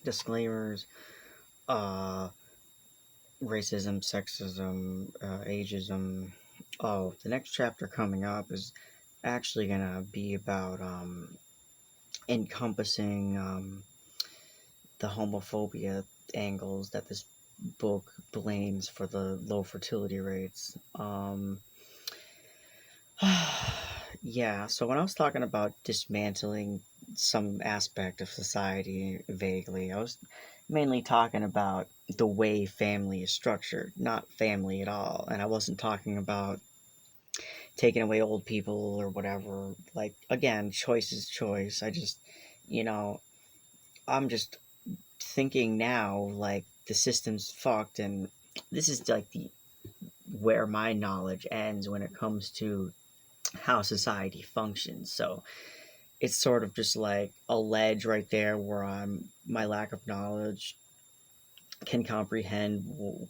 disclaimers, uh, racism, sexism, ageism. Oh, the next chapter coming up is actually gonna be about encompassing the homophobia angles that this book blames for the low fertility rates. Yeah, so when I was talking about dismantling some aspect of society vaguely, I was mainly talking about the way family is structured, not family at all. And I wasn't talking about taking away old people or whatever. Like, again, choice is choice. You know, I'm just thinking now, like, the system's fucked, and this is like the where my knowledge ends when it comes to how society functions. So it's sort of just like a ledge right there where my lack of knowledge can comprehend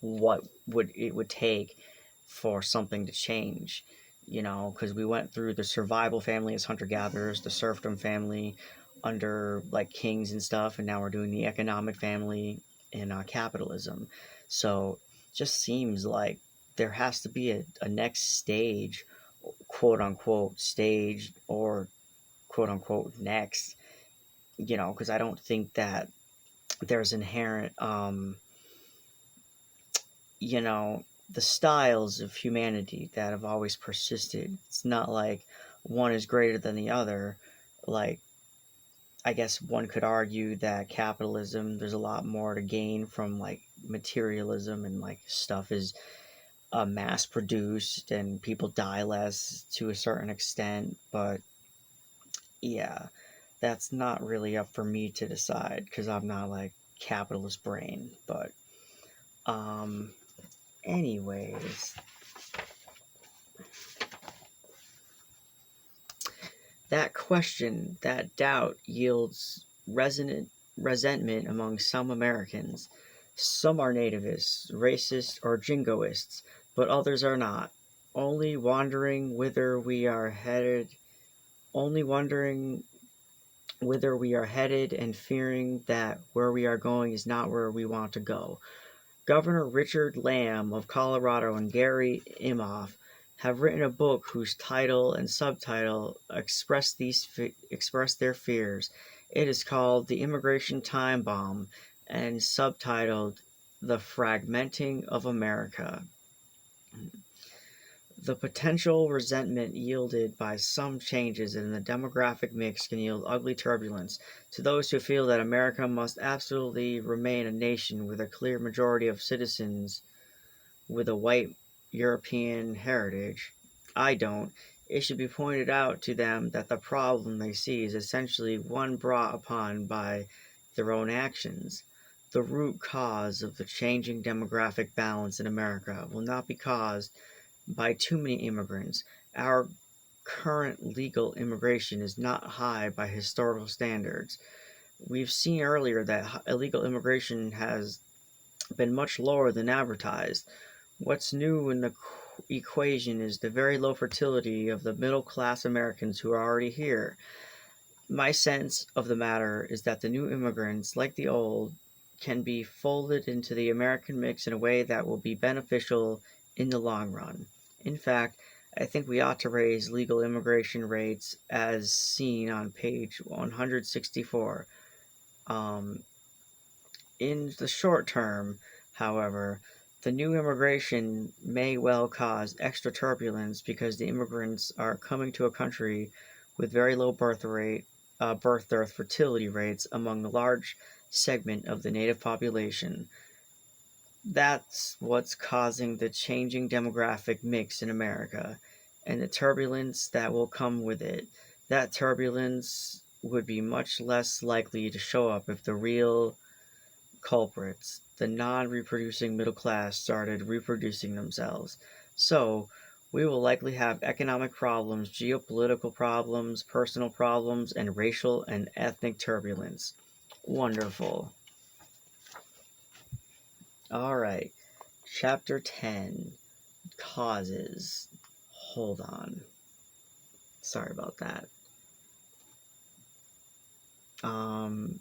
what would take for something to change. Because we went through the survival family as hunter gatherers, the serfdom family under like kings and stuff, and now we're doing the economic family in capitalism. So it just seems like there has to be a next stage, quote unquote stage, or quote unquote next, because I don't think that there's inherent, you know, the styles of humanity that have always persisted. It's not like one is greater than the other. Like, I guess one could argue that capitalism, there's a lot more to gain from like materialism, and like stuff is mass produced and people die less to a certain extent. But yeah, that's not really up for me to decide because I'm not like capitalist brain. But um anyways, that question, that doubt yields resonant resentment among some Americans. Some are nativists, racists, or jingoists, but others are not. Only wondering whither we are headed, only wondering whither we are headed and fearing that where we are going is not where we want to go. Governor Richard Lamb of Colorado and Gary Imhoff have written a book whose title and subtitle express their fears. It is called The Immigration Time Bomb and subtitled The Fragmenting of America. The potential resentment yielded by some changes in the demographic mix can yield ugly turbulence to those who feel that America must absolutely remain a nation with a clear majority of citizens with a white European heritage. I don't. It should be pointed out to them that the problem they see is essentially one brought upon by their own actions. The root cause of the changing demographic balance in America will not be caused by too many immigrants. Our current legal immigration is not high by historical standards. We've seen earlier that illegal immigration has been much lower than advertised. What's new in the equation is the very low fertility of the middle class Americans who are already here. My sense of the matter is that the new immigrants, like the old, can be folded into the American mix in a way that will be beneficial in the long run. In fact, I think we ought to raise legal immigration rates as seen on page 164. Um, in the short term, however, the new immigration may well cause extra turbulence because the immigrants are coming to a country with very low birth dearth fertility rates among a large segment of the native population. That's what's causing the changing demographic mix in America and the turbulence that will come with it. That turbulence would be much less likely to show up if the real culprits, the non-reproducing middle class, started reproducing themselves. So, we will likely have economic problems, geopolitical problems, personal problems, and racial and ethnic turbulence. Wonderful. Alright, Chapter 10 Causes. Hold on. Sorry about that. Um,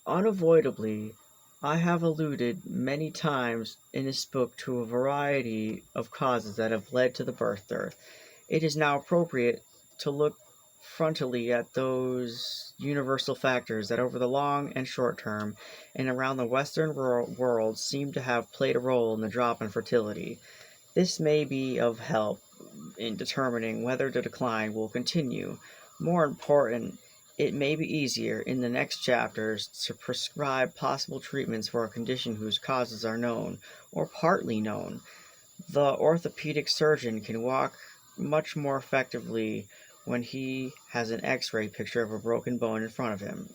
Unavoidably, I have alluded many times in this book to a variety of causes that have led to the birth dearth. It is now appropriate to look frontally at those universal factors that over the long and short term and around the Western world seem to have played a role in the drop in fertility. This may be of help in determining whether the decline will continue. More important, it may be easier in the next chapters to prescribe possible treatments for a condition whose causes are known or partly known. The orthopedic surgeon can walk much more effectively when he has an x ray picture of a broken bone in front of him.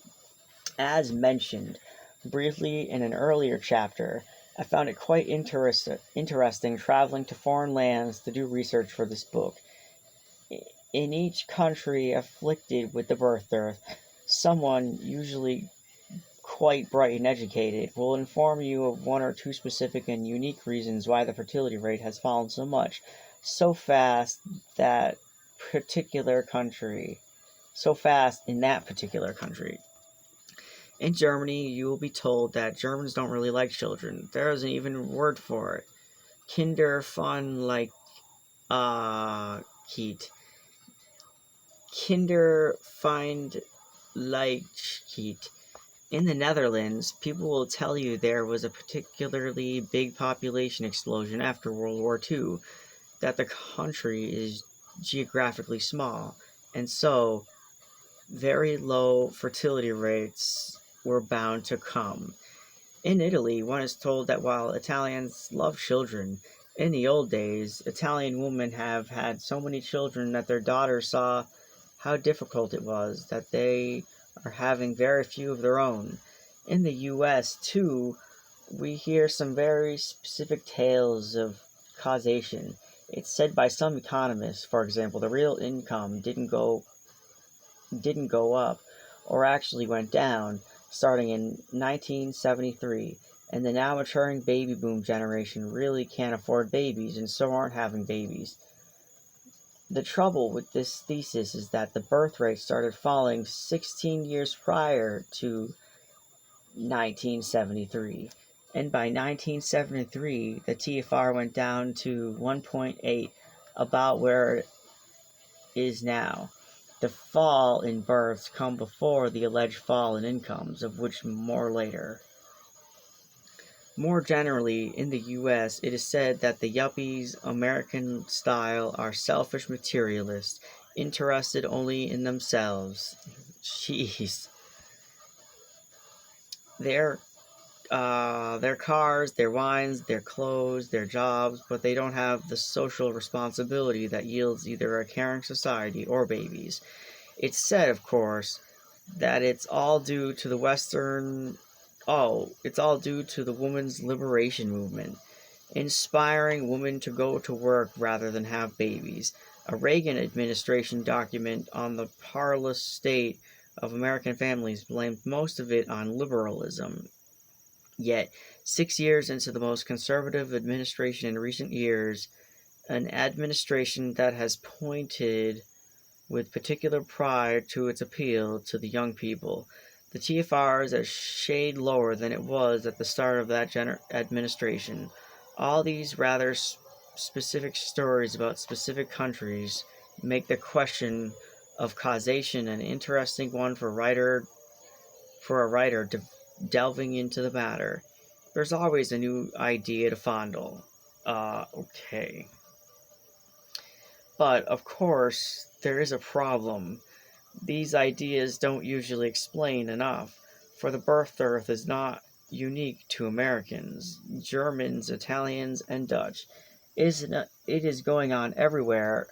As mentioned briefly in an earlier chapter, I found it quite interesting traveling to foreign lands to do research for this book. In each country afflicted with the birth dearth, someone, usually quite bright and educated, will inform you of one or two specific and unique reasons why the fertility rate has fallen so much, so fast that particular country, so fast in that particular country. In Germany, you will be told that Germans don't really like children. There is an even word for it. Kinder fun like Kiet. Kinder find like Kiet. In the Netherlands, people will tell you there was a particularly big population explosion after World War II, that the country is geographically small, and so very low fertility rates were bound to come. In Italy, one is told that while Italians love children, in the old days, Italian women have had so many children that their daughters saw how difficult it was, that they are having very few of their own. In the US, too, we hear some very specific tales of causation. It's said by some economists, for example, the real income didn't go up, or actually went down, starting in 1973, and the now maturing baby boom generation really can't afford babies and so aren't having babies. The trouble with this thesis is that the birth rate started falling 16 years prior to 1973, and by 1973 the TFR went down to 1.8, about where it is now. The fall in births come before the alleged fall in incomes, of which more later. More generally, in the US, it is said that the yuppies, American style, are selfish materialists, interested only in themselves. Jeez. Their cars, their wines, their clothes, their jobs, but they don't have the social responsibility that yields either a caring society or babies. It's said, of course, that it's all due to the women's liberation movement, inspiring women to go to work rather than have babies. A Reagan administration document on the parlous state of American families blamed most of it on liberalism. Yet, 6 years into the most conservative administration in recent years, an administration that has pointed with particular pride to its appeal to the young people, the TFR is a shade lower than it was at the start of that administration. All these rather specific stories about specific countries make the question of causation an interesting one for a writer delving into the matter. There's always a new idea to fondle. Okay. But, of course, there is a problem. These ideas don't usually explain enough, for the birth dearth is not unique to Americans, Germans, Italians, and Dutch. It is going on everywhere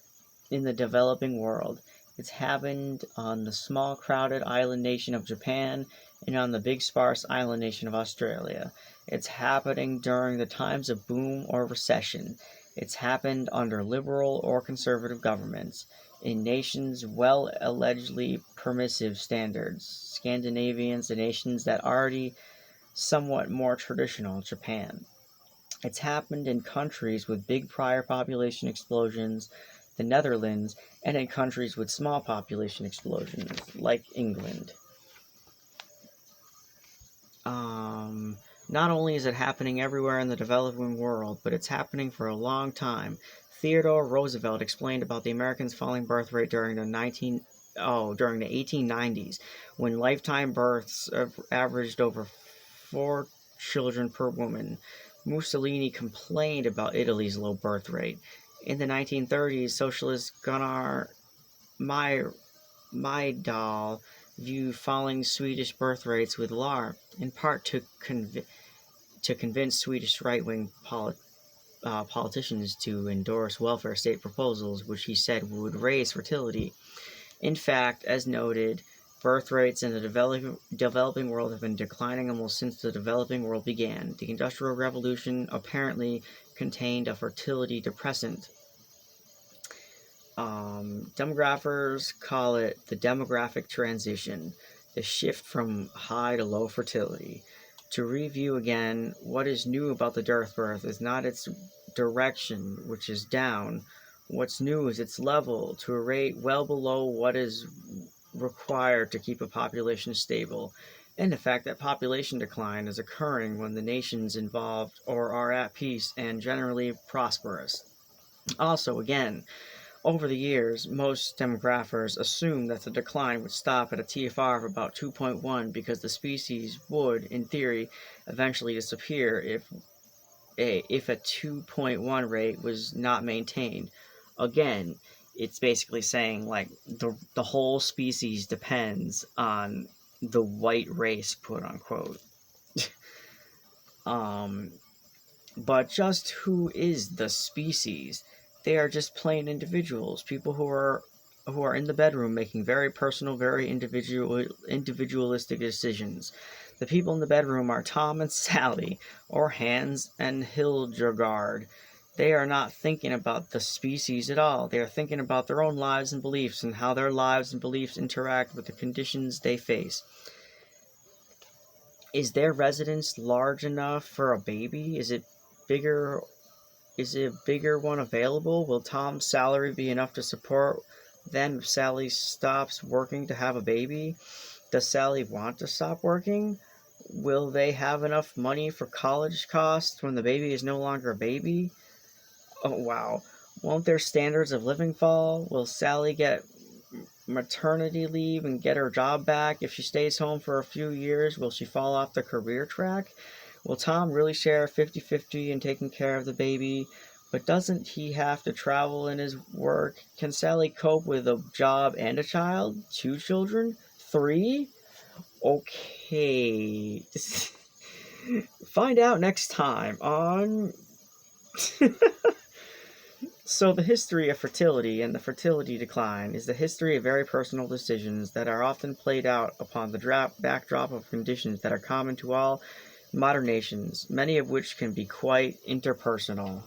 in the developing world. It's happened on the small, crowded island nation of Japan and on the big, sparse island nation of Australia. It's happening during the times of boom or recession. It's happened under liberal or conservative governments, in nations well allegedly permissive standards, Scandinavians, the nations that already somewhat more traditional, Japan. It's happened in countries with big prior population explosions, the Netherlands, and in countries with small population explosions, like England. Not only is it happening everywhere in the developing world, but it's happening for a long time. Theodore Roosevelt explained about the Americans' falling birth rate during the 1890s, when lifetime births averaged over 4 children per woman. Mussolini complained about Italy's low birth rate. In the 1930s, socialist Gunnar Myrdal viewed falling Swedish birth rates with alarm, in part to convince Swedish right-wing politicians to endorse welfare state proposals, which he said would raise fertility. In fact, as noted, birth rates in the developing world have been declining almost since the developing world began. The Industrial Revolution apparently contained a fertility depressant. Demographers call it the demographic transition, the shift from high to low fertility. To review again, what is new about the dearth birth is not its direction, which is down. What's new is its level, to a rate well below what is required to keep a population stable, and the fact that population decline is occurring when the nations involved are at peace and generally prosperous. Also, again, over the years, most demographers assumed that the decline would stop at a TFR of about 2.1 because the species would, in theory, eventually disappear if a 2.1 rate was not maintained. Again, it's basically saying like the whole species depends on the white race, quote unquote. um, but just who is the species? They are just plain individuals, people who are in the bedroom making very personal, very individualistic decisions. The people in the bedroom are Tom and Sally, or Hans and Hildegard. They are not thinking about the species at all. They are thinking about their own lives and beliefs and how their lives and beliefs interact with the conditions they face. Is their residence large enough for a baby? Bigger Is a bigger one available? Will Tom's salary be enough to support them if Sally stops working to have a baby? Does Sally want to stop working? Will they have enough money for college costs when the baby is no longer a baby? Oh, wow. Won't their standards of living fall? Will Sally get maternity leave and get her job back? If she stays home for a few years, will she fall off the career track? Will Tom really share 50-50 in taking care of the baby? But doesn't he have to travel in his work? Can Sally cope with a job and a child? 2 children? 3? Okay. Find out next time on... So the history of fertility and the fertility decline is the history of very personal decisions that are often played out upon the backdrop of conditions that are common to all modern nations, many of which can be quite interpersonal.